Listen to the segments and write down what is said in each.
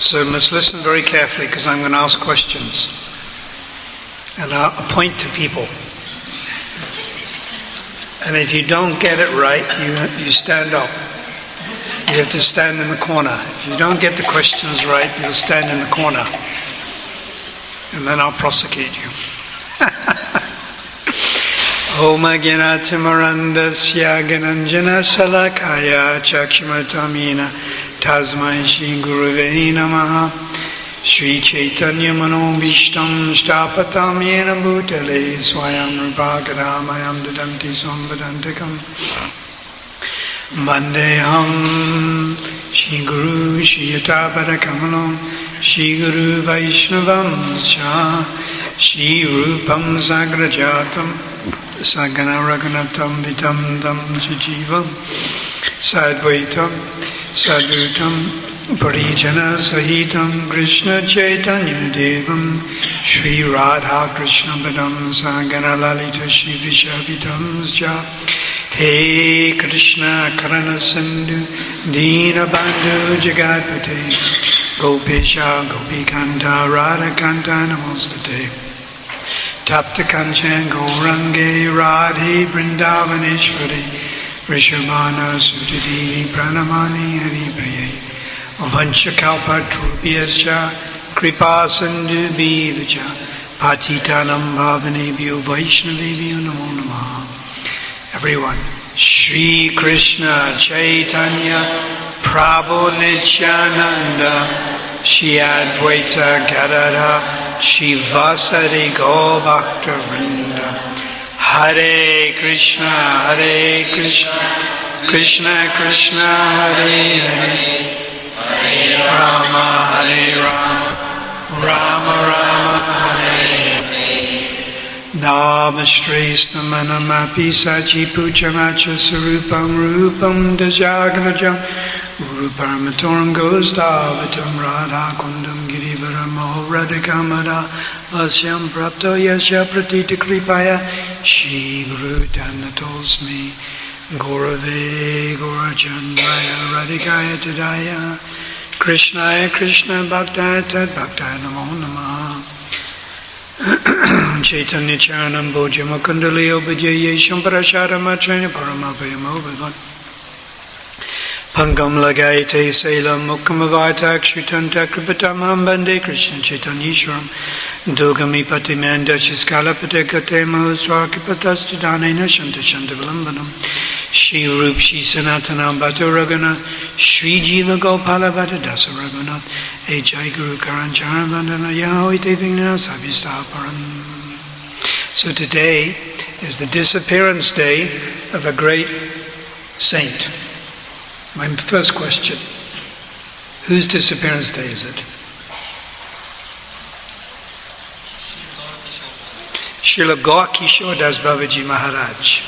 So you must listen very carefully because I'm going to ask questions. And I'll point to people. And if you don't get it right, you stand up. You have to stand in the corner. If you don't get the questions right, you'll stand in the corner. And then I'll prosecute you. Om Agyanatimarandasya Gananjana Salakaya Chakshimatamina Tasmai Shri Guruve Namaha Shri Chaitanya Manobhishtam Shtapatam Yena Bhutale Swayam Rupakadamayam Dadanti Sambadantikam Vandeham Shri Guru Shri Yatapada Kamalam Shri Guru Vaishnavam Cha Shri Rupam Sagrajatam Sagana Raghunatam Vitam Dam Jijivam Sadvaitam Sadhutam Parijana Sahitam Krishna Chaitanya Devam Shri Radha Krishna Padam Sagana Lalita Shri Vishavitam Sja He Krishna Karana Sindhu Dina Bandhu Jagatpate Gopisha Gopikanta Radha Kanta Namastate Tapta Kanchan Gaurange Radhe Vrindavaneshwari Vrishabhana Sutiti Pranamani Hari Priye Vanchakalpa Trubhyascha Kripa Sindhu Bhivacha Patitanam Bhavanebhyo Vaishnavebhyo Namo Namaha. Everyone, Shri Krishna Chaitanya Prabhu Nityananda Shri Advaita Gadadha Shri Vasari Gaur Bhakta Vrinda Hare Krishna Krishna Krishna Hare Hare Hare Rama Hare Rama Rama Rama Hare Hare Namastrastamanapi Sachi Puchamacha Sarupam Rupam Dajagrajam Uru Paramatoram Gosdavatam Radha Kundam Girivaram Radhikamada Vasyam Prapto Yasya Pratita Kripaya Shri Guru Tanatosmi Gaurave Gaurachandaya Radhikaya Tadaya Krishnaya Krishna Bhaktaya Tad Bhaktaya Namo Namaha Chaitanya Charanam Bhojama Kundalio Bhajaye Shamparashara Matraya Paramabhayamo Bhavan Pangam Lagaite Selam Mukhamavata Akshutanta Kripatamam Bande Krishna Chaitanyishwaram Dugami Patiman Dashiskala Patekate Mahuswakipatastadhanena Shanta Shanta Vilambanam Shri Rup Shri Sanatanam Bhatta Raghunath Shri Jiva Gopala Bhatta Dasa Raghunath Ejai Guru Karancharan Vandana Yahoite Vigna Sabhistaparam. So today is the disappearance day of a great saint. My first question, whose disappearance day is it? Srila Gaura Kishore das Babaji Maharaj.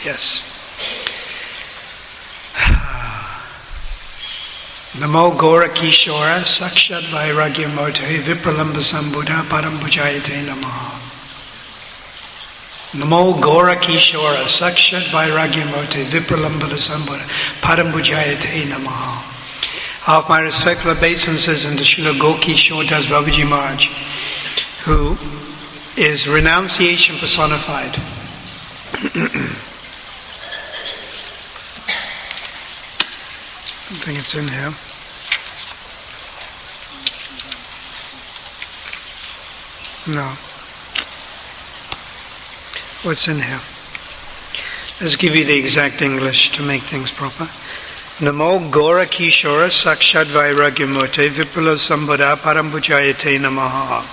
Yes. Namo Gaura Kishore Sakshat Vairagya Mote Vipralamba Sambuddha Parambhujayate Namaha. Namo Gaura Kishore Sakshat Vairagya Mote Vipralambada Sambhara Parambhujayate Namaha. I offer my respectful obeisances unto Srila Gaura Kishore das Babaji Maharaj, who is renunciation personified. I think it's in here. No. What's in here? Let's give you the exact English to make things proper. Namo Gaura Kishore Sakshat Vairagyamurte Vipula Sambhada Parambhujayate Namaha.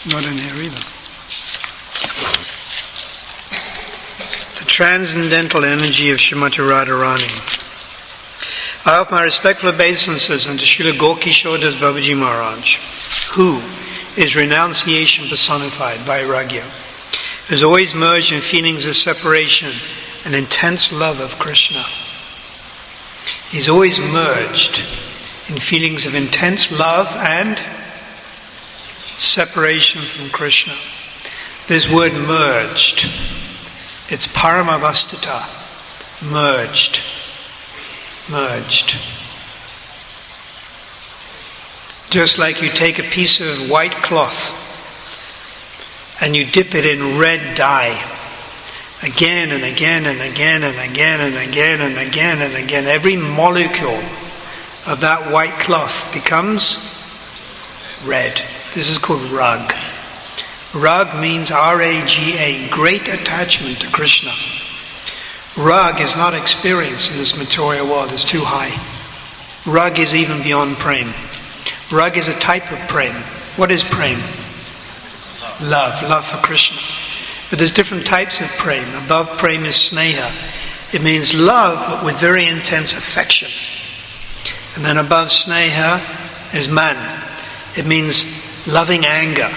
Not in here either. The transcendental energy of Srimati Radharani. I offer my respectful obeisances unto Srila Gaura Kishore das Babaji Maharaj, who is renunciation personified, Vairagya, who is always merged in feelings of separation and intense love of Krishna. He's always merged in feelings of intense love and separation from Krishna. This word merged It's paramavastita, merged. Just like you take a piece of white cloth and you dip it in red dye again and again and again and again and again and again and again. Every molecule of that white cloth becomes red. This is called rag. Rag means R-A-G-A, great attachment to Krishna. Rag is not experienced in this material world, it's too high. Rag is even beyond prem. Rag is a type of prem. What is prem? Love for Krishna. But there's different types of prem. Above prem is sneha. It means love, but with very intense affection. And then above sneha is man. It means loving anger.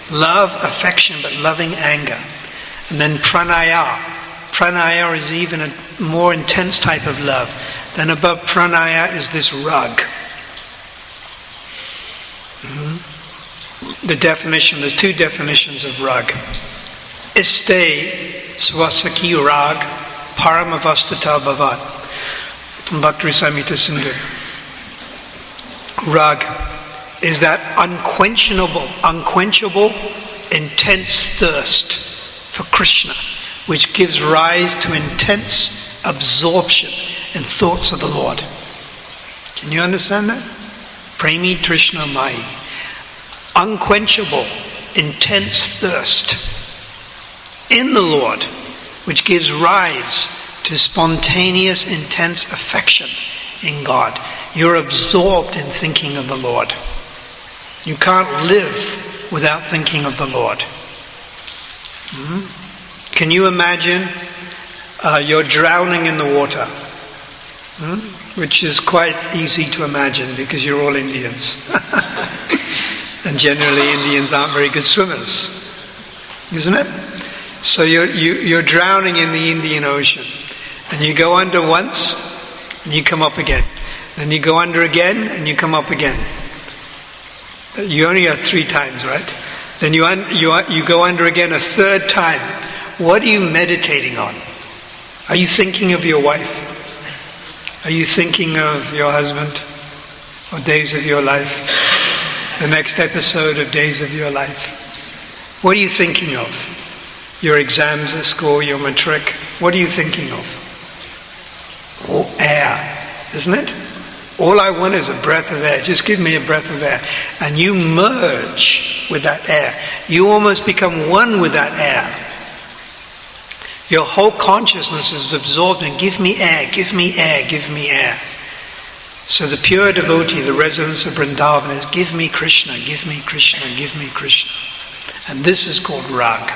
Love, affection, but loving anger. And then pranaya. Pranaya is even a more intense type of love. Then above pranaya is this rag. The definition, there's two definitions of rag. Iste swasaki rag paramavastata bhavat. Bhakti Samhita Sindhu. Rag is that unquenchable, intense thirst for Krishna, which gives rise to intense absorption in thoughts of the Lord. Can you understand that? Premi Trishna Mai. Unquenchable, intense thirst in the Lord, which gives rise to spontaneous, intense affection in God. You're absorbed in thinking of the Lord. You can't live without thinking of the Lord. Can you imagine you're drowning in the water? Which is quite easy to imagine because you're all Indians. And generally Indians aren't very good swimmers, isn't it? So you're drowning in the Indian Ocean, and you go under once, and you come up again. Then you go under again, and you come up again. You only have 3 times, right? Then you go under again a 3rd time. What are you meditating on? Are you thinking of your wife? Are you thinking of your husband? Or days of your life? The next episode of Days of Your Life. What are you thinking of? Your exams at school, your matric. What are you thinking of? Oh, air, isn't it? All I want is a breath of air. Just give me a breath of air. And you merge with that air. You almost become one with that air. Your whole consciousness is absorbed in give me air, give me air, give me air. So the pure devotee, the residents of Vrindavan, is give me Krishna, give me Krishna, give me Krishna. And this is called rag.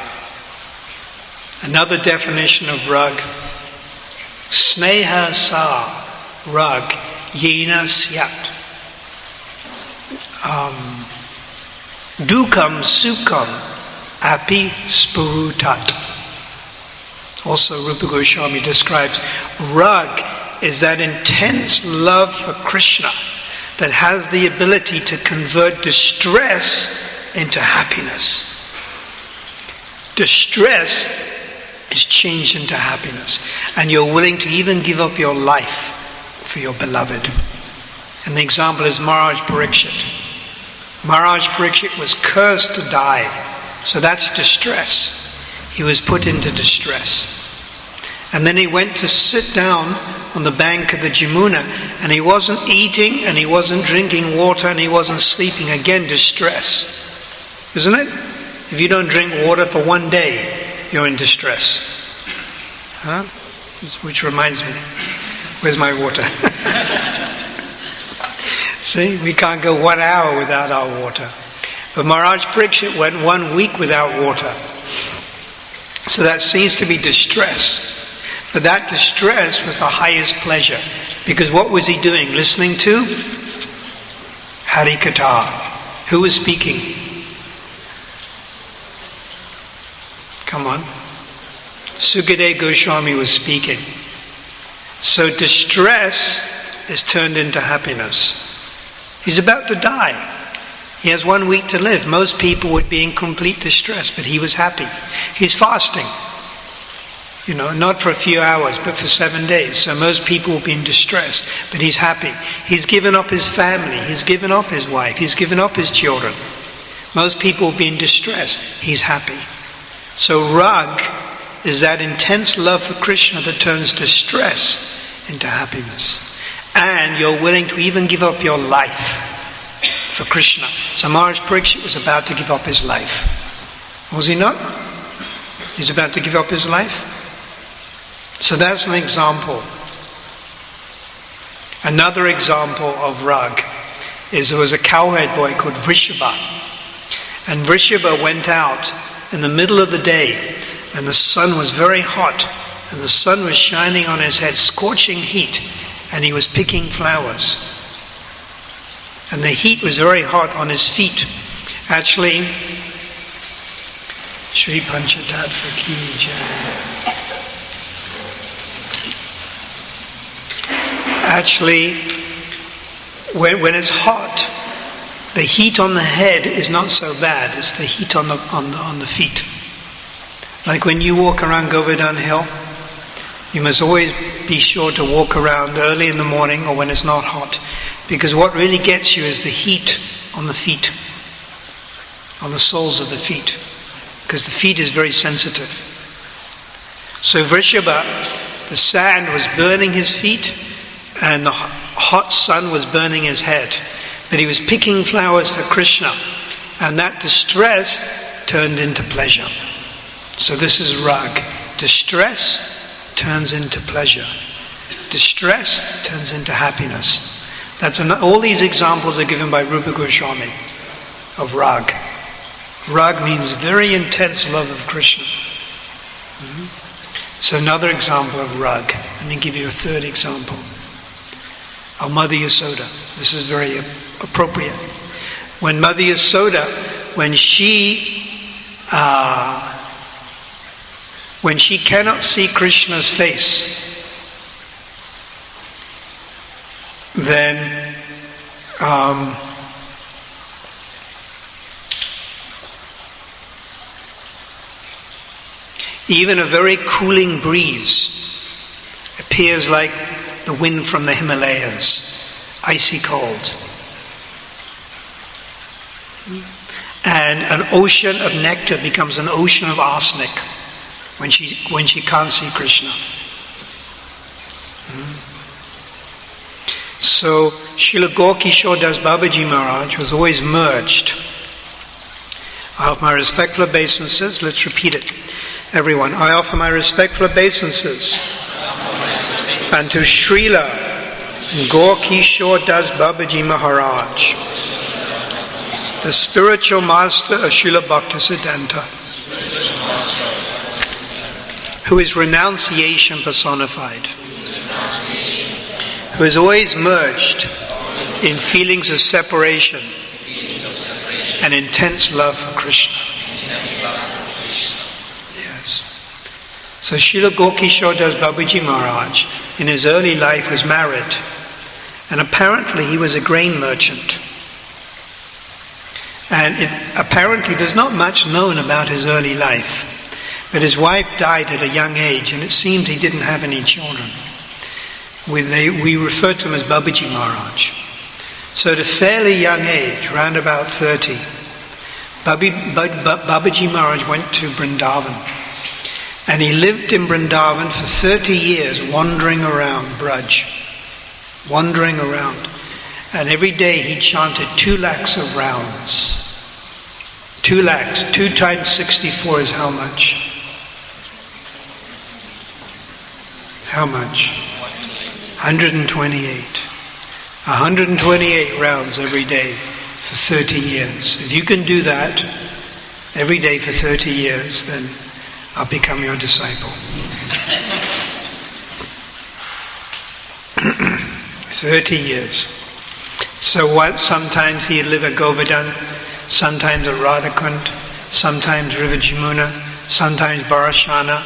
Another definition of rag, sneha sa rag yena syat. Dukam sukham api spurutat. Also Rupa Goswami describes rag is that intense love for Krishna that has the ability to convert distress into happiness. Distress is changed into happiness, and you're willing to even give up your life for your beloved. And the example is Maharaj Parikshit. Maharaj Parikshit was cursed to die, so that's distress. He was put into distress. And then he went to sit down on the bank of the Jamuna, and he wasn't eating, and he wasn't drinking water, and he wasn't sleeping. Again, distress. Isn't it? If you don't drink water for 1 day, you're in distress. Huh? Which reminds me, where's my water? See, we can't go 1 hour without our water. But Maharaj Parikshit went 1 week without water. So that seems to be distress. But that distress was the highest pleasure. Because what was he doing? Listening to Hari Katha. Who was speaking? Come on. Sukadeva Goswami was speaking. So distress is turned into happiness. He's about to die. He has 1 week to live. Most people would be in complete distress, but he was happy. He's fasting. Not for a few hours, but for 7 days. So most people will be in distress, but he's happy. He's given up his family, he's given up his wife, he's given up his children. Most people will be in distress, he's happy. So rag is that intense love for Krishna that turns distress into happiness. And you're willing to even give up your life for Krishna. So Maharaj Parikshit was about to give up his life. Was he not? He's about to give up his life. So that's an example. Another example of rag is there was a cowherd boy called Vrishabha. And Vrishabha went out in the middle of the day, and the sun was very hot, and the sun was shining on his head, scorching heat, and he was picking flowers. And the heat was very hot on his feet. Actually, Shri Panchatattva Ki Jai. Actually, when it's hot, the heat on the head is not so bad. It's the heat on the feet. Like when you walk around Govardhan Hill, you must always be sure to walk around early in the morning or when it's not hot, because what really gets you is the heat on the feet, on the soles of the feet, because the feet is very sensitive. So Vrishabha, the sand was burning his feet and the hot sun was burning his head, but he was picking flowers for Krishna, and that distress turned into pleasure. So this is rag. Distress turns into pleasure. Distress turns into happiness. All these examples are given by Rupa Goswami of rag. Rag means very intense love of Krishna. So another example of rag. Let me give you a third example. Our Mother Yasoda. This is very appropriate. When Mother Yasoda, when she cannot see Krishna's face, then even a very cooling breeze appears like the wind from the Himalayas, icy cold. And an ocean of nectar becomes an ocean of arsenic when she can't see Krishna. So Srila Gaura Kishore das Babaji Maharaj was always merged. I offer my respectful obeisances. Let's repeat it. Everyone, I offer my respectful obeisances unto Srila Gaura Kishore das Babaji Maharaj, the spiritual master of Srila Bhaktisiddhanta, who is renunciation personified, who is always merged in feelings of separation and intense love for Krishna. Yes. So Srila Gaura Kishore das Babaji Maharaj in his early life was married, and apparently he was a grain merchant. And apparently there's not much known about his early life, but his wife died at a young age, and it seemed he didn't have any children. We refer to him as Babaji Maharaj. So at a fairly young age, around about 30, Babaji Maharaj went to Vrindavan. And he lived in Vrindavan for 30 years, wandering around Braj. Wandering around. And every day he chanted 2 lakhs of rounds. 2 lakhs. 2 times 64 is how much? How much? 128. 128 rounds every day for 30 years. If you can do that every day for 30 years, then I'll become your disciple. 30 years. So sometimes he'd live at Govardhan, sometimes at Radhakund, sometimes River Jamuna, sometimes Barashana.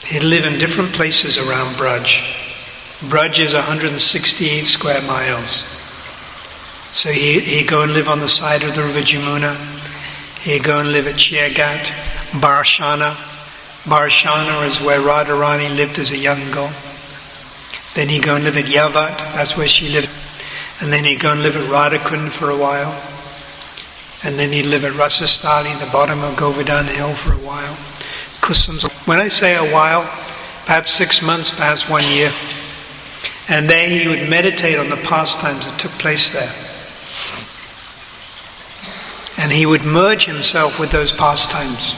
He'd live in different places around Braj. Braj is 168 square miles. So he'd go and live on the side of the River Jamuna. He'd go and live at Chairghat, Barashana. Barshana is where Radharani lived as a young girl. Then he'd go and live at Yavat, that's where she lived. And then he'd go and live at Radhakund for a while. And then he'd live at Rasastali, the bottom of Govardhan Hill, for a while. Kusums. When I say a while, perhaps 6 months, perhaps 1 year. And there he would meditate on the pastimes that took place there. And he would merge himself with those pastimes.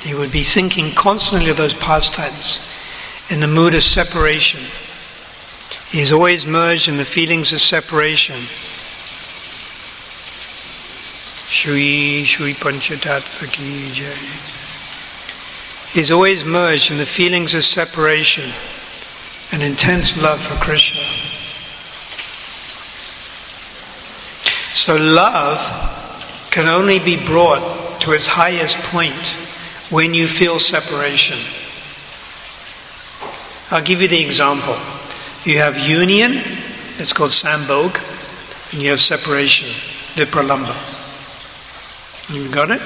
He would be thinking constantly of those pastimes in the mood of separation. He's always merged in the feelings of separation. Shri Shri Panchatattva Ki Jai. He's always merged in the feelings of separation and intense love for Krishna. So love can only be brought to its highest point when you feel separation. I'll give you the example. You have union, it's called Sambhog, and you have separation, Vipralamba. You've got it?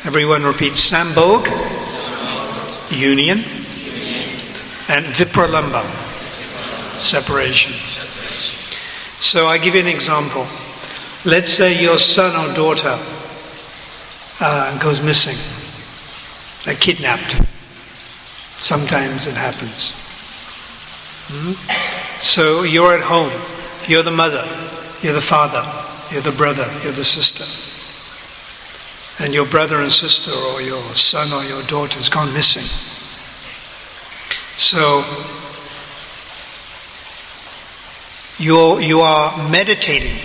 Everyone repeat Sambhog, union, and Vipralamba, separation. So I give you an example. Let's say your son or daughter goes missing. They're kidnapped. Sometimes it happens. So you're at home. You're the mother. You're the father. You're the brother. You're the sister. And your brother and sister or your son or your daughter has gone missing. So you are meditating,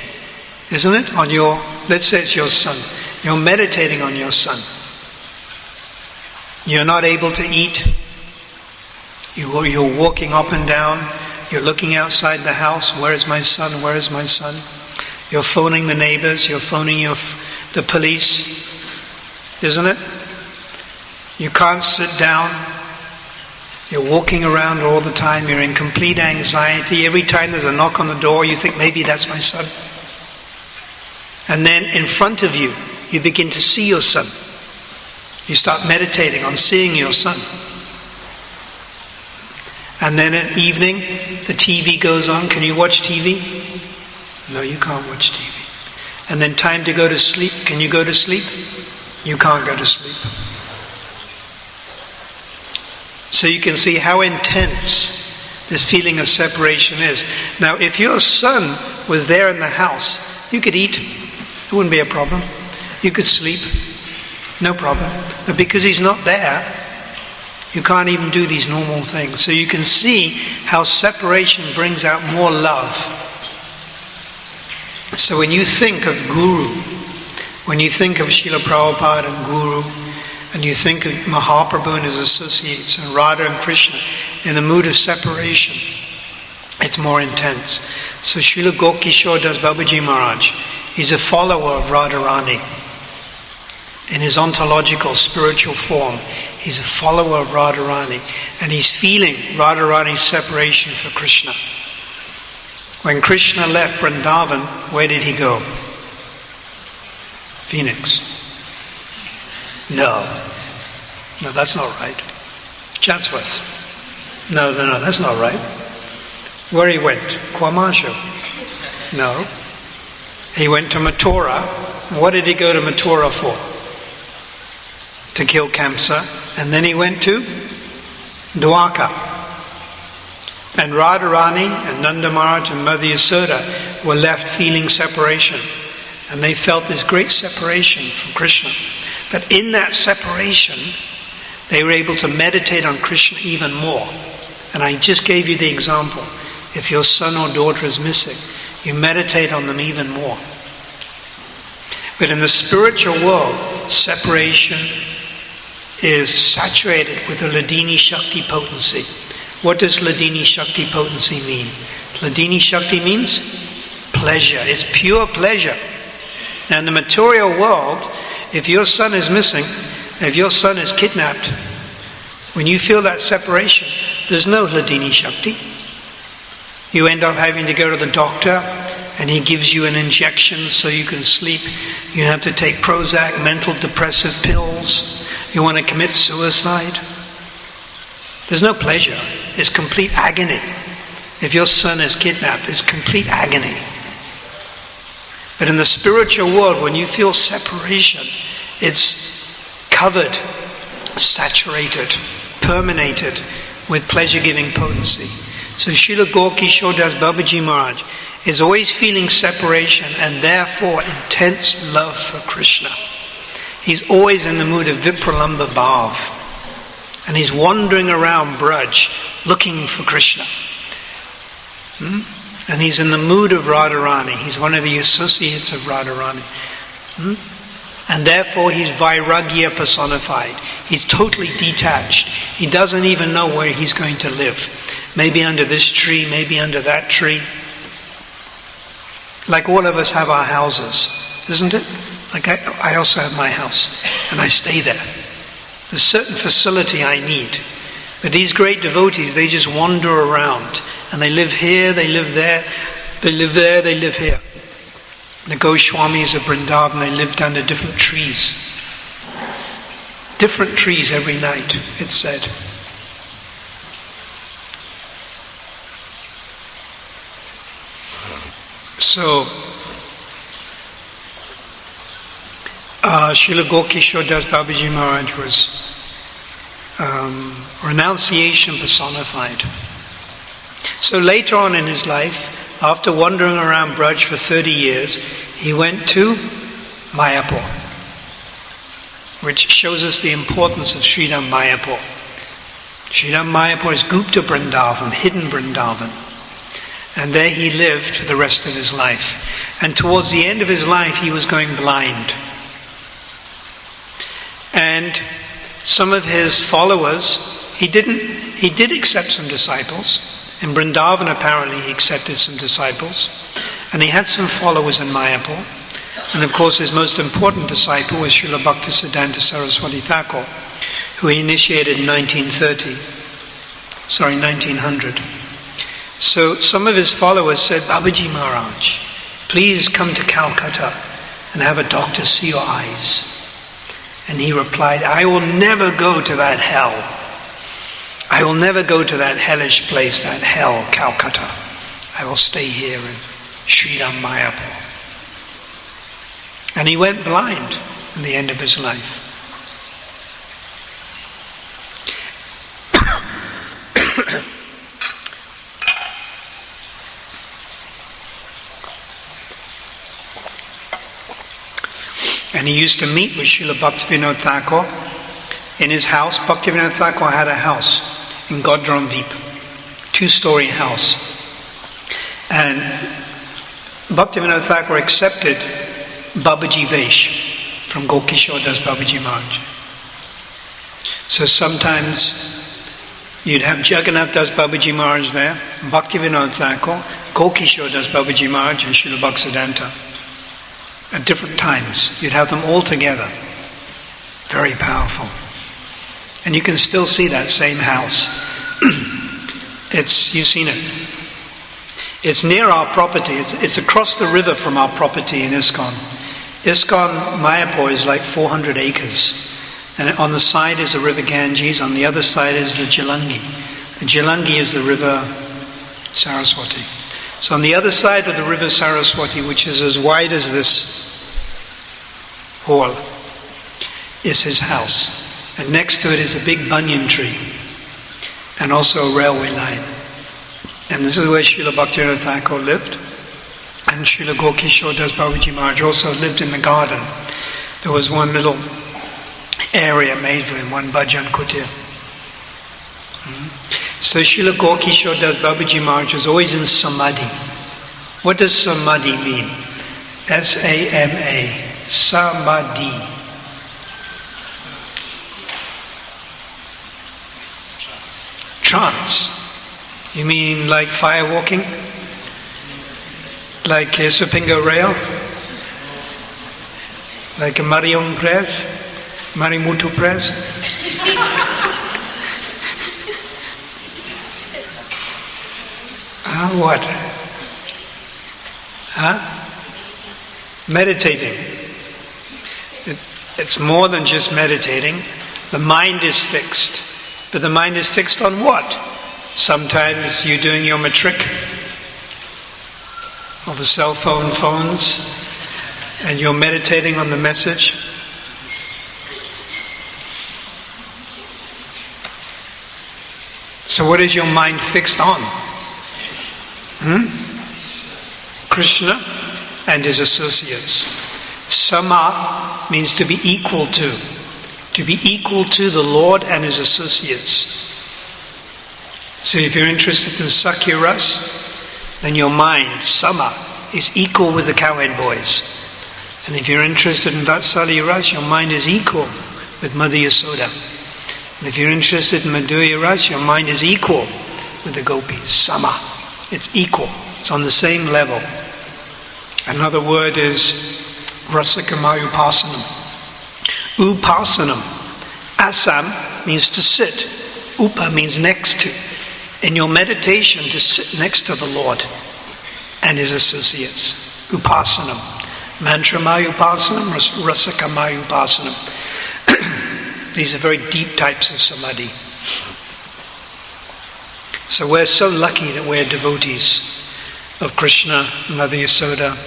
isn't it? On your, let's say it's your son. You're meditating on your son. You're not able to eat. You're walking up and down. You're looking outside the house. Where is my son? Where is my son? You're phoning the neighbors. You're phoning the police. Isn't it? You can't sit down. You're walking around all the time. You're in complete anxiety. Every time there's a knock on the door, you think, maybe that's my son. And then in front of you, you begin to see your son. You start meditating on seeing your son. And then at evening, the TV goes on. Can you watch TV? No, you can't watch TV. And then time to go to sleep. Can you go to sleep? You can't go to sleep. So you can see how intense this feeling of separation is. Now, if your son was there in the house, you could eat. It wouldn't be a problem. You could sleep. No problem. But because he's not there, you can't even do these normal things. So you can see how separation brings out more love. So when you think of Guru, when you think of Srila Prabhupada and Guru, and you think of Mahaprabhu and his associates, and Radha and Krishna, in the mood of separation, it's more intense. So Srila Gaura Kishore das Babaji Maharaj, he's a follower of Radharani. In his ontological, spiritual form, he's a follower of Radharani, and he's feeling Radharani's separation for Krishna. When Krishna left Vrindavan, where did he go? Phoenix. No, that's not right. Chatsworth. No, that's not right. Where he went? Kwamashu. No. He went to Mathura. What did he go to Mathura for? To kill Kamsa. And then he went to Dwarka. And Radharani and Nanda Maharaj and Mother Yasoda were left feeling separation. And they felt this great separation from Krishna. But in that separation, they were able to meditate on Krishna even more. And I just gave you the example. If your son or daughter is missing, you meditate on them even more. But in the spiritual world, separation is saturated with the Ladini Shakti potency. What does Ladini Shakti potency mean? Ladini Shakti means pleasure. It's pure pleasure. Now in the material world, if your son is missing, if your son is kidnapped, when you feel that separation, there's no Ladini Shakti. You end up having to go to the doctor and he gives you an injection so you can sleep. You have to take Prozac, mental depressive pills. You want to commit suicide? There's no pleasure. It's complete agony. If your son is kidnapped, it's complete agony. But in the spiritual world, when you feel separation, it's covered, saturated, permeated with pleasure-giving potency. So Srila Gaura Kishore das Babaji Maharaj is always feeling separation and therefore intense love for Krishna. He's always in the mood of Vipralamba Bhav. And he's wandering around Braj looking for Krishna. And he's in the mood of Radharani. He's one of the associates of Radharani. And therefore he's Vairagya personified. He's totally detached. He doesn't even know where he's going to live. Maybe under this tree, maybe under that tree. Like all of us have our houses, isn't it? Like I also have my house, and I stay there. There's a certain facility I need. But these great devotees, they just wander around. And they live here, they live there, they live there, they live here. The Goswamis of Vrindavan, they lived under different trees. Different trees every night, it's said. So, Srila Gaura Kishore das Babaji Maharaj was renunciation personified. So later on in his life, after wandering around Braj for 30 years, he went to Mayapur, which shows us the importance of Sridham Mayapur. Sridham Mayapur is Gupta Vrindavan, hidden Vrindavan. And there he lived for the rest of his life. And towards the end of his life, he was going blind. And some of his followers, he did accept some disciples. In Vrindavan, apparently, he accepted some disciples. And he had some followers in Mayapur. And of course, his most important disciple was Srila Bhaktisiddhanta Saraswati Thakur, who he initiated in 1900. So some of his followers said, Babaji Maharaj, please come to Calcutta and have a doctor see your eyes. And he replied, I will never go to that hell. I will never go to that hellish place, that hell, Calcutta. I will stay here in Sridham Mayapur. And he went blind in the end of his life. And he used to meet with Srila Bhaktivinoda Thakur in his house. Bhaktivinoda Thakur had a house in Godramdeep, 2-story house. And Bhaktivinoda Thakur accepted Babaji Vesh from Gaura Kishore das Babaji Maharaj. So sometimes you'd have Jagannath das Babaji Maharaj there, Bhaktivinoda Thakur, Gaura Kishore das Babaji Maharaj and Srila Bhaktisiddhanta. At different times, you'd have them all together. Very powerful. And you can still see that same house. You've seen it. It's near our property. It's across the river from our property in ISKCON. ISKCON Mayapur is like 400 acres. And on the side is the river Ganges, on the other side is the Jalangi. The Jalangi is the river Saraswati. So on the other side of the river Saraswati, which is as wide as this hall, is his house. And next to it is a big banyan tree, and also a railway line. And this is where Srila Bhaktivinoda Thakur lived. And Srila Gaura Kishore das Babaji Maharaj also lived in the garden. There was one little area made for him, one bhajan kutir. So Srila Gaura Kishore das Babaji Maharaj was always in samadhi. What does samadhi mean? S-A-M-A. Samadhi. Trance. You mean like fire walking? Like a Supinga rail? Like a Marion press? Marimutu press? What? Meditating. It's more than just meditating. The mind is fixed. But the mind is fixed on what? Sometimes you're doing your matric, or the cell phones, and you're meditating on the message. So what is your mind fixed on? Krishna and his associates. Sama means to be equal to. To be equal to the Lord and his associates. So if you're interested in Sakya Ras, then your mind, Sama, is equal with the cowhead boys. And if you're interested in Vatsalya Ras, your mind is equal with Mother Yasoda. And if you're interested in Madhurya Ras, your mind is equal with the gopis. Sama. It's equal. It's on the same level. Another word is Rasakamayupasanam. Upasanam. Asam means to sit. Upa means next to. In your meditation, to sit next to the Lord and his associates. Upasanam. Mantramayupasanam, Rasakamayupasanam. These are very deep types of samadhi. So we're so lucky that we're devotees of Krishna, Mother Yasoda.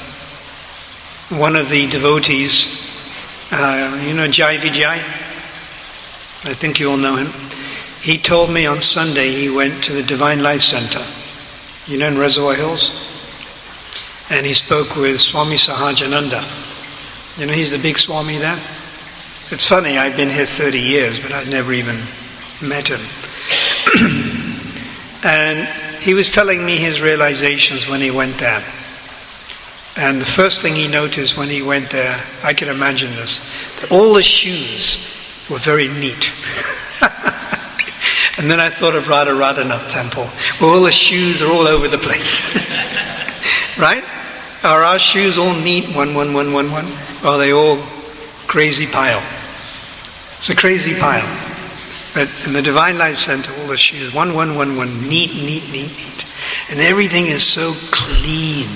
One of the devotees, Jai Vijay, I think you all know him. He told me on Sunday he went to the Divine Life Center, in Reservoir Hills, and he spoke with Swami Sahajananda. He's the big Swami there. It's funny, I've been here 30 years, but I've never even met him. And he was telling me his realizations when he went there. And the first thing he noticed when he went there, I can imagine this, that all the shoes were very neat. And then I thought of Radharanath Temple, where all the shoes are all over the place. Right? Are our shoes all neat, one? Or are they all crazy pile? It's a crazy pile. But in the Divine Life Center, all the shoes, one, neat. And everything is so clean.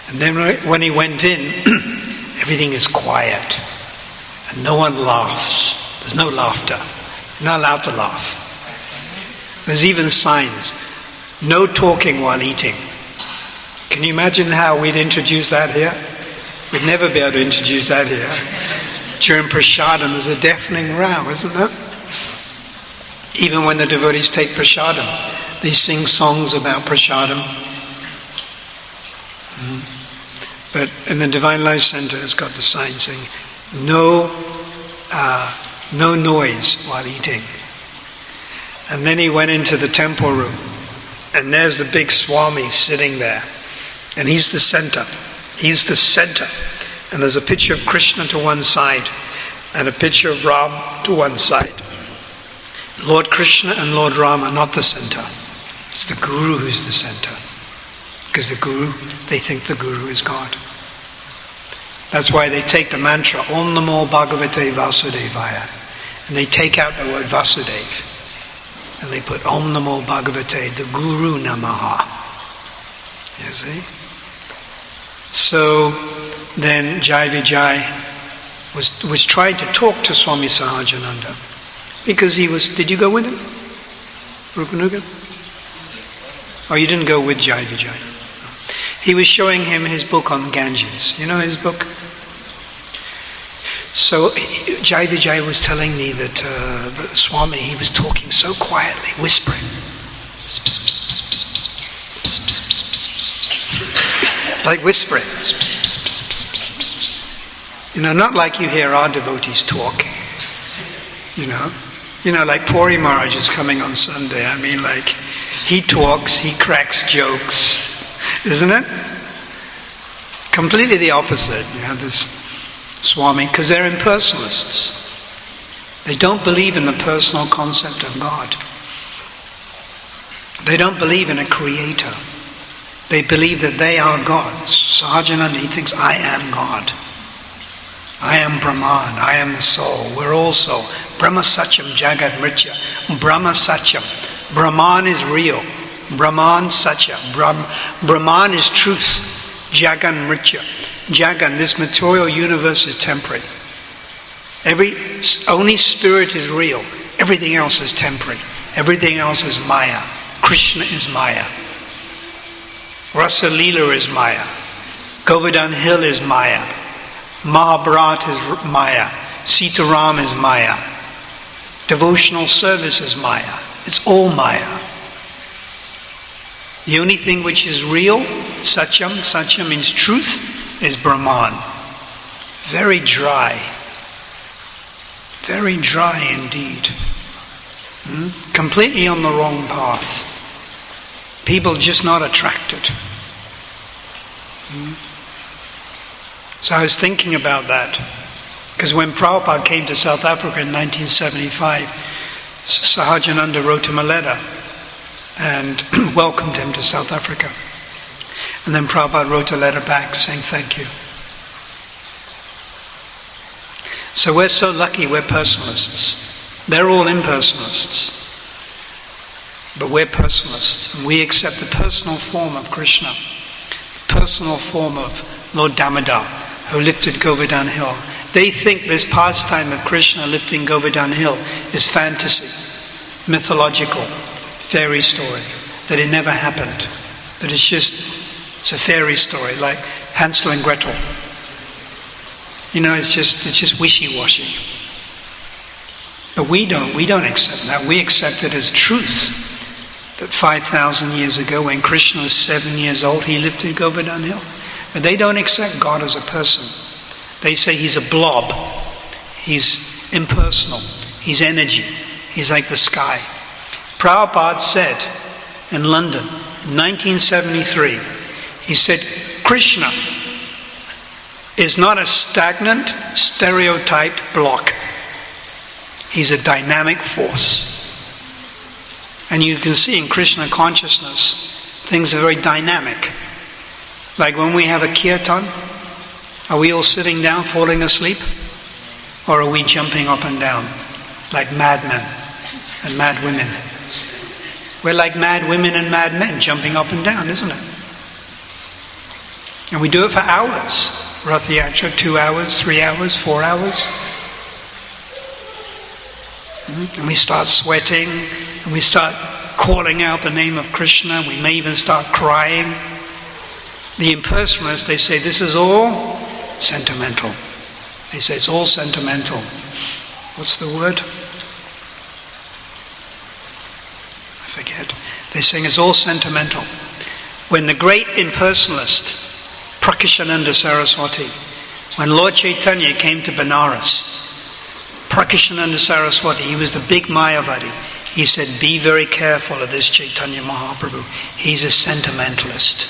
And then when he went in, everything is quiet. And no one laughs. There's no laughter. You're not allowed to laugh. There's even signs. No talking while eating. Can you imagine how we'd introduce that here? We'd never be able to introduce that here. During prasadam, there's a deafening row, isn't there? Even when the devotees take prasadam, they sing songs about prasadam. But in the Divine Life Center, it's got the sign saying, no noise while eating. And then he went into the temple room, and there's the big Swami sitting there, and he's the center. He's the center. And there's a picture of Krishna to one side and a picture of Ram to one side. Lord Krishna and Lord Ram are not the center. It's the Guru who's the center. Because they think the Guru is God. That's why they take the mantra, Om Namo Bhagavate Vasudevaya. And they take out the word Vasudev. And they put Om Namo Bhagavate, the Guru Namaha. You see? So then Jai Vijay was trying to talk to Swami Sahajananda. Because did you go with him? Rupanuga? Oh, you didn't go with Jai Vijay. He was showing him his book on Ganges. You know his book? So Jai Vijay was telling me that the Swami, he was talking so quietly, whispering. Like whispering. Not like you hear our devotees talk. Like Puri Maharaj is coming on Sunday. I mean, like, he talks, he cracks jokes, isn't it? Completely the opposite. This Swami, because they're impersonalists. They don't believe in the personal concept of God. They don't believe in a creator. They believe that they are God. Sahajananda, he thinks, I am God. I am Brahman, I am the soul. We're all soul. Brahma Satyam Jagat Mritya. Brahma Satyam. Brahman is real. Brahman Satya. Brahman is truth. Jagan Mritya. Jagan, this material universe is temporary. Only spirit is real. Everything else is temporary. Everything else is Maya. Krishna is Maya. Rasa Leela is Maya. Govardhan Hill is Maya. Mahabharata is Maya. Sitaram is Maya. Devotional service is Maya. It's all Maya. The only thing which is real, Satyam means truth, is Brahman. Very dry. Very dry indeed. Completely on the wrong path. People just not attracted. So I was thinking about that. Because when Prabhupada came to South Africa in 1975, Sahajananda wrote him a letter and welcomed him to South Africa. And then Prabhupada wrote a letter back saying thank you. So we're so lucky we're personalists. They're all impersonalists. But we're personalists. And we accept the personal form of Krishna. The personal form of Lord Damodar, who lifted Govardhan Hill. They think this pastime of Krishna lifting Govardhan Hill is fantasy, mythological, fairy story, that it never happened, that it's a fairy story, like Hansel and Gretel. It's just wishy-washy. But we don't accept that. We accept it as truth, that 5,000 years ago, when Krishna was 7 years old, he lifted Govardhan Hill. But they don't accept God as a person. They say he's a blob, he's impersonal, he's energy, he's like the sky. Prabhupada said in London in 1973, he said, Krishna is not a stagnant, stereotyped block. He's a dynamic force. And you can see in Krishna consciousness, things are very dynamic. Like when we have a kirtan, are we all sitting down, falling asleep? Or are we jumping up and down like madmen and mad women? We're like mad women and mad men, jumping up and down, isn't it? And we do it for hours. Rath Yatra, 2 hours, 3 hours, 4 hours. And we start sweating, and we start calling out the name of Krishna. We may even start crying. The impersonalists, they say this is all sentimental. They say it's all sentimental. What's the word? I forget. They're saying it's all sentimental. When the great impersonalist, Prakashananda Saraswati, when Lord Chaitanya came to Benares, Prakashananda Saraswati, he was the big Mayavadi. He said, be very careful of this Chaitanya Mahaprabhu. He's a sentimentalist.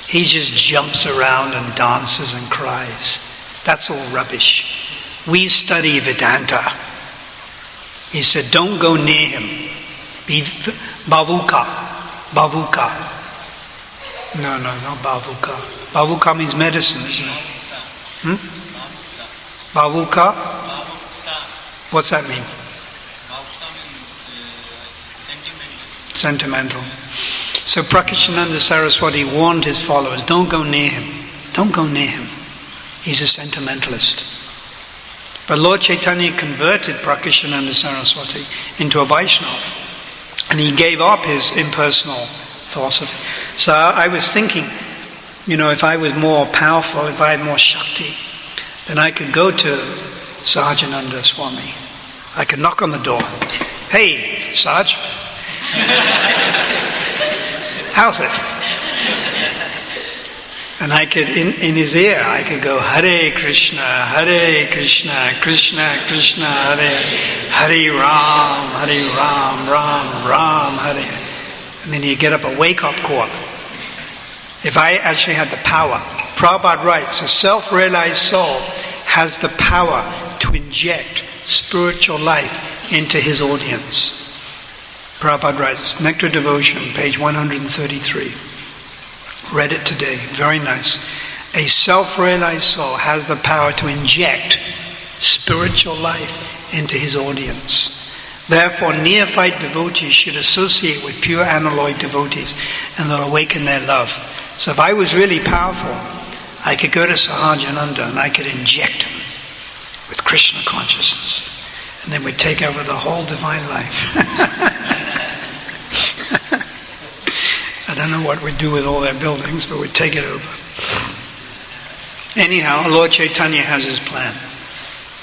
He just jumps around and dances and cries. That's all rubbish. We study Vedanta. He said, don't go near him. Be Bavuka. Bavuka. No, not Bavuka. Bavuka means medicine, isn't it? Bavuka? What's that mean? Sentimental. So Prakashananda Saraswati warned his followers, don't go near him. Don't go near him. He's a sentimentalist. But Lord Chaitanya converted Prakashananda Saraswati into a Vaishnava. And he gave up his impersonal philosophy. So I was thinking, if I was more powerful, if I had more Shakti, then I could go to Sahajananda Swami. I could knock on the door. Hey, Saj. How's it? And I could, in his ear, I could go, Hare Krishna, Krishna Krishna, Hare Ram, Ram, Hare. And then you get up a wake-up call. If I actually had the power. Prabhupada writes, a self-realized soul has the power to inject spiritual life into his audience. Prabhupada writes, Nectar Devotion, page 133. Read it today, very nice. A self-realized soul has the power to inject spiritual life into his audience. Therefore, neophyte devotees should associate with pure analog devotees, and they'll awaken their love. So if I was really powerful, I could go to Sahajananda and I could inject him with Krishna consciousness. And then we'd take over the whole divine life. I don't know what we'd do with all their buildings, but we'd take it over. Anyhow, Lord Chaitanya has his plan.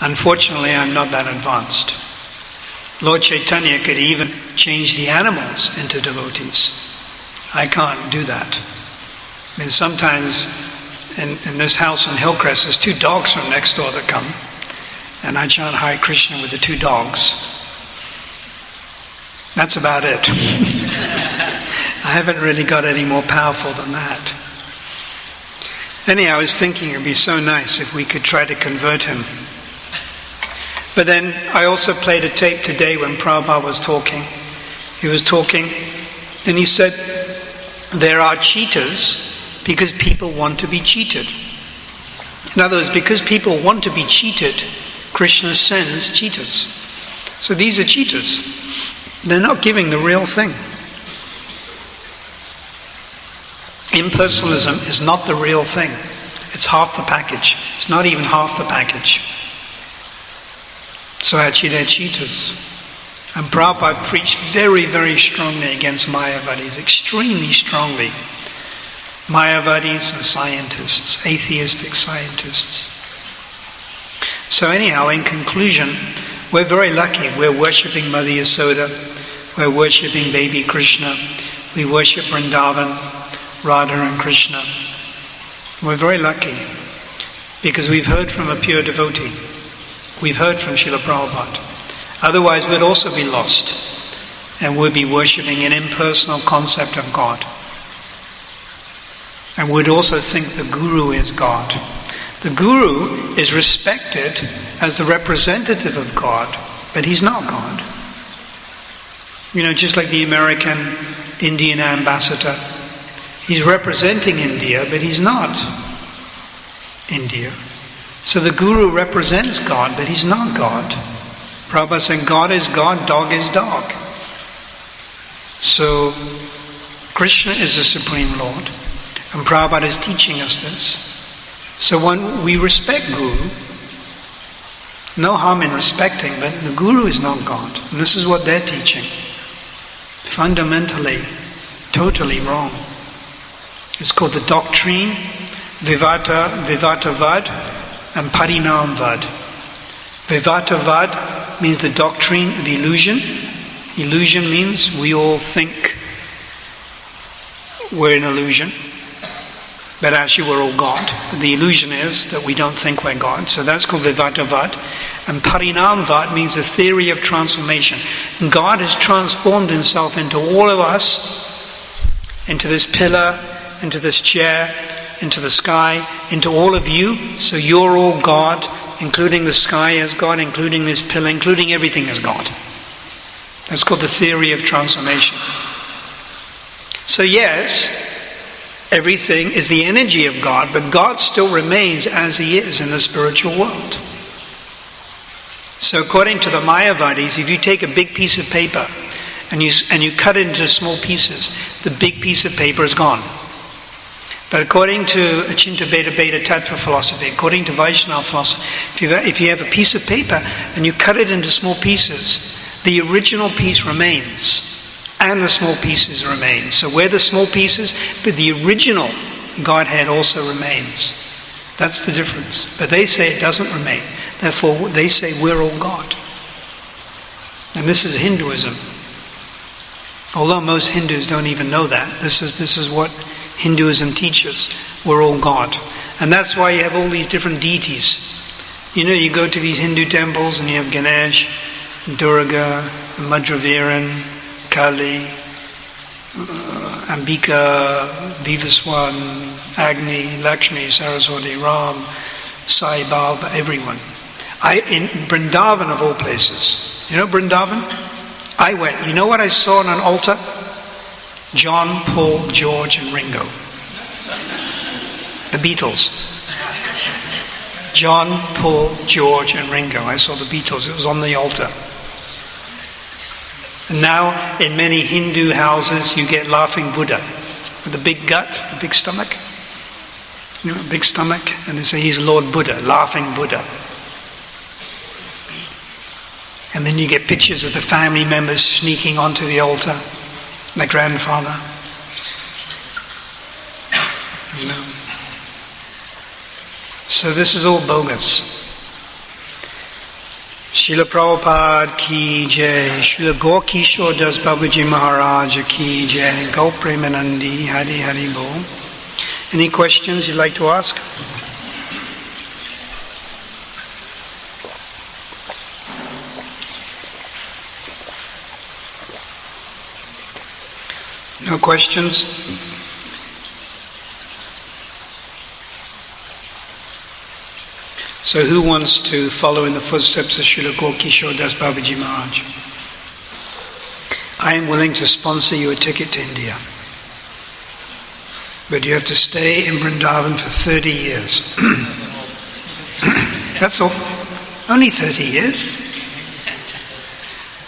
Unfortunately, I'm not that advanced. Lord Chaitanya could even change the animals into devotees. I can't do that. I mean, sometimes in this house in Hillcrest, there's 2 dogs from next door that come, and I chant Hare Krishna with the 2 dogs. That's about it. I haven't really got any more powerful than that. Anyhow, I was thinking it would be so nice if we could try to convert him. But then I also played a tape today when Prabhupada was talking. He was talking and he said, there are cheaters because people want to be cheated. In other words, because people want to be cheated, Krishna sends cheaters. So these are cheaters. They're not giving the real thing. Impersonalism is not the real thing. It's half the package. It's not even half the package. So actually they're cheaters. And Prabhupada preached very, very strongly against Mayavadis, extremely strongly. Mayavadis and scientists, atheistic scientists. So anyhow, in conclusion, we're very lucky. We're worshipping Mother Yasoda. We're worshipping baby Krishna. We worship Vrindavan, Radha and Krishna. We're very lucky because we've heard from a pure devotee. We've heard from Srila Prabhupada. Otherwise we'd also be lost and we'd be worshipping an impersonal concept of God. And we'd also think the Guru is God. The Guru is respected as the representative of God, but he's not God. You know, just like the American Indian ambassador. He's representing India, but he's not India. So the Guru represents God, but he's not God. Prabhupada saying God is God, dog is dog. So Krishna is the Supreme Lord, and Prabhupada is teaching us this. So when we respect Guru, no harm in respecting, but the Guru is not God. And this is what they're teaching. Fundamentally, totally wrong. It's called the doctrine, Vivatavad, and Parinamvad. Vivatavad means the doctrine of illusion. Illusion means we all think we're an illusion, but actually we're all God. But the illusion is that we don't think we're God. So that's called Vivatavad. And Parinamvad means the theory of transformation. God has transformed himself into all of us, into this pillar, into this chair, into the sky, into all of you. So you're all God, including the sky as God, including this pillar, including everything as God. That's called the theory of transformation. So yes, everything is the energy of God, but God still remains as he is in the spiritual world. So according to the Mayavadis, if you take a big piece of paper and you cut it into small pieces, the big piece of paper is gone. But according to Achinta Beta Beta Tattva philosophy, according to Vaishnava philosophy, if you have a piece of paper and you cut it into small pieces, the original piece remains and the small pieces remain. So we're the small pieces, but the original Godhead also remains. That's the difference. But they say it doesn't remain. Therefore, they say we're all God. And this is Hinduism. Although most Hindus don't even know that. This is what Hinduism teaches. We're all God. And that's why you have all these different deities. You know, you go to these Hindu temples and you have Ganesh, Durga, Madraviran, Kali, Ambika, Vivaswan, Agni, Lakshmi, Saraswati, Ram, Sai Baba, everyone. In Vrindavan of all places. You know Vrindavan? I went. You know what I saw on an altar? John, Paul, George, and Ringo. The Beatles. John, Paul, George, and Ringo. I saw the Beatles. It was on the altar. And now, in many Hindu houses, you get laughing Buddha with the big gut, the big stomach. You know, big stomach, and they say he's Lord Buddha, laughing Buddha. And then you get pictures of the family members sneaking onto the altar, the grandfather. You know. So this is all bogus. Srila Prabhupada ki jai, Srila Gaura Kishore das Babaji Maharaj ki jai, Gaur Premanandi, Hari Hari Bol. Any questions you'd like to ask? No questions? So who wants to follow in the footsteps of Srila Gaura Kishore das Babaji Maharaj? I am willing to sponsor you a ticket to India. But you have to stay in Vrindavan for 30 years. That's all. Only 30 years.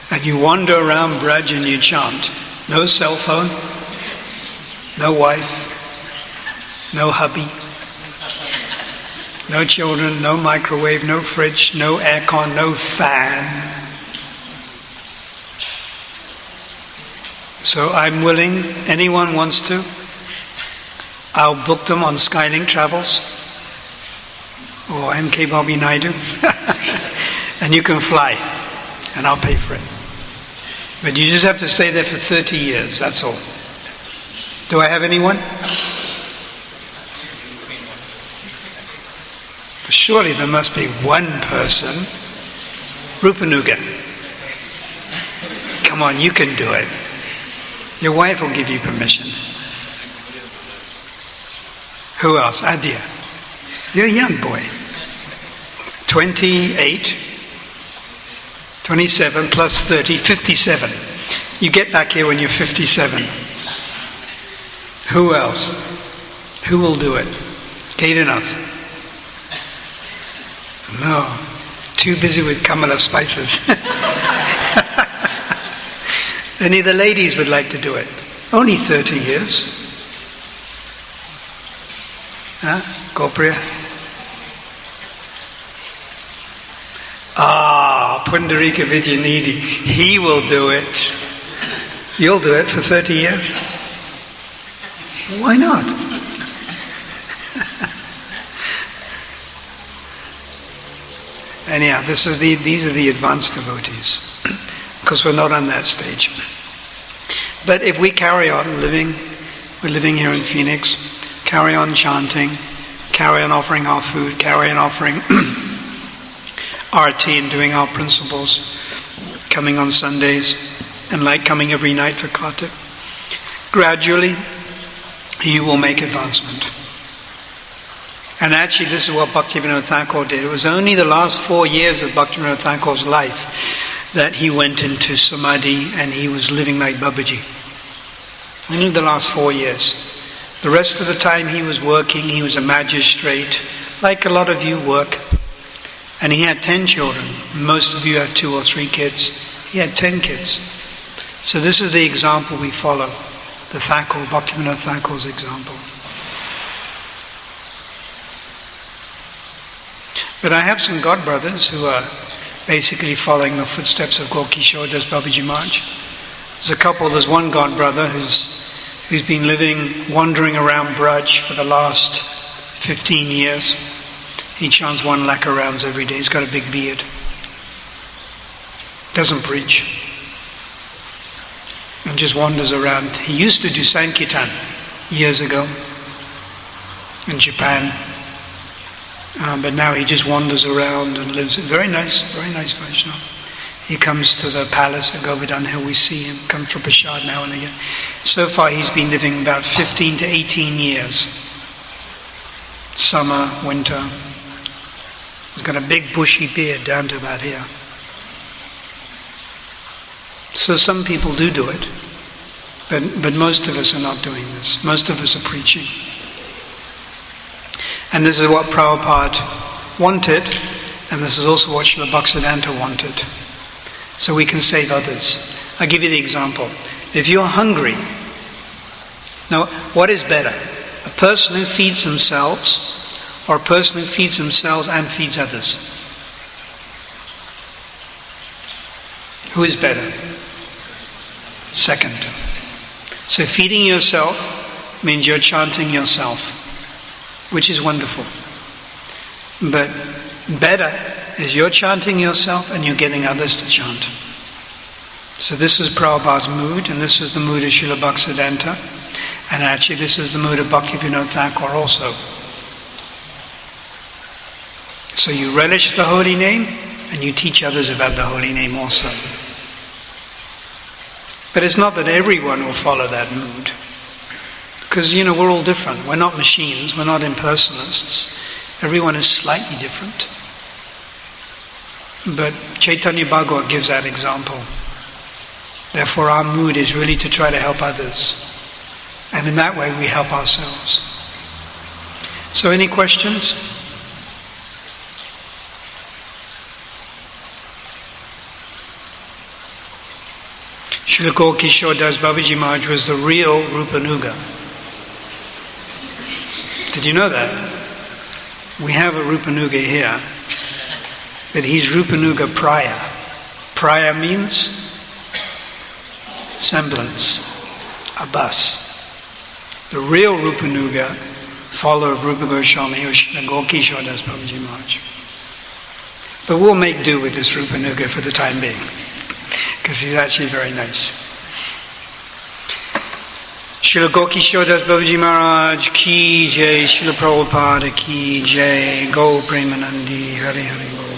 And you wander around Braj and you chant. No cell phone, no wife, no hubby, no children, no microwave, no fridge, no aircon, no fan. So I'm willing, anyone wants to, I'll book them on Skylink Travels or MK Bobby Naidu and you can fly and I'll pay for it. But you just have to stay there for 30 years, that's all. Do I have anyone? Surely there must be one person. Rupanuga. Come on, you can do it. Your wife will give you permission. Who else? Adya. You're a young boy. 28, 27 plus 30, 57. You get back here when you're 57. Who else? Who will do it? Kedarnath. No. Too busy with Kamala spices. Any of the ladies would like to do it? Only 30 years. Huh? Gopriya? Pundarika Vijayanidhi. He will do it. You'll do it for 30 years? Why not? Anyhow, these are the advanced devotees, because we're not on that stage. But if we carry on living, we're living here in Phoenix, carry on chanting, carry on offering our food, carry on offering RT and doing our principles, coming on Sundays, and like coming every night for Kartik, gradually you will make advancement. And actually this is what Bhaktivinoda Thakur did. It was only the last 4 years of Bhaktivinoda Thakur's life that he went into Samadhi and he was living like Babaji. Only the last 4 years. The rest of the time he was working, he was a magistrate, like a lot of you work. And he had 10 children. Most of you have 2 or 3 kids. He had 10 kids. So this is the example we follow. The Thakur, Bhaktivinoda Thakur's example. But I have some godbrothers who are basically following the footsteps of Gaura Kishore das Babaji Maharaj. There's one godbrother who's been wandering around Braj for the last 15 years. He chants 1 lakh rounds every day. He's got a big beard. Doesn't preach. And just wanders around. He used to do Sankirtan years ago in Japan. But now he just wanders around and lives. Very nice Vaishnava. He comes to the palace at Govardhan Hill. We see him, comes for Prasad now and again. So far he's been living about 15 to 18 years. Summer, winter. He's got a big bushy beard down to about here. So some people do it. But most of us are not doing this. Most of us are preaching. And this is what Prabhupada wanted, and this is also what Srila Bhaktisiddhanta wanted. So we can save others. I'll give you the example. If you're hungry, now what is better? A person who feeds themselves, or a person who feeds themselves and feeds others? Who is better? Second. So feeding yourself means you're chanting yourself, which is wonderful. But better is you're chanting yourself and you're getting others to chant. So this was Prabhupada's mood, and this was the mood of Srila Bhaktisiddhanta, and actually this is the mood of Bhaktivinoda Thakur also. So you relish the holy name, and you teach others about the holy name also. But it's not that everyone will follow that mood. Because, we're all different. We're not machines, we're not impersonalists. Everyone is slightly different. But Chaitanya Bhagavat gives that example. Therefore our mood is really to try to help others. And in that way we help ourselves. So any questions? Srila Gaura Kishore das Babaji Maharaj was the real Rupanuga. Did you know that? We have a Rupanuga here, but he's Rupanuga Praya. Praya means semblance, a bus. The real Rupanuga, follower of Rupa Goswami, was Gaura Kishore das Babaji Maharaj. But we'll make do with this Rupanuga for the time being, because he's actually very nice. Srila Gaura Kishore das Babaji Maharaj ki jai, Srila Prabhupada ki jai, Gaur Premanandi, Hari Hari Gaur.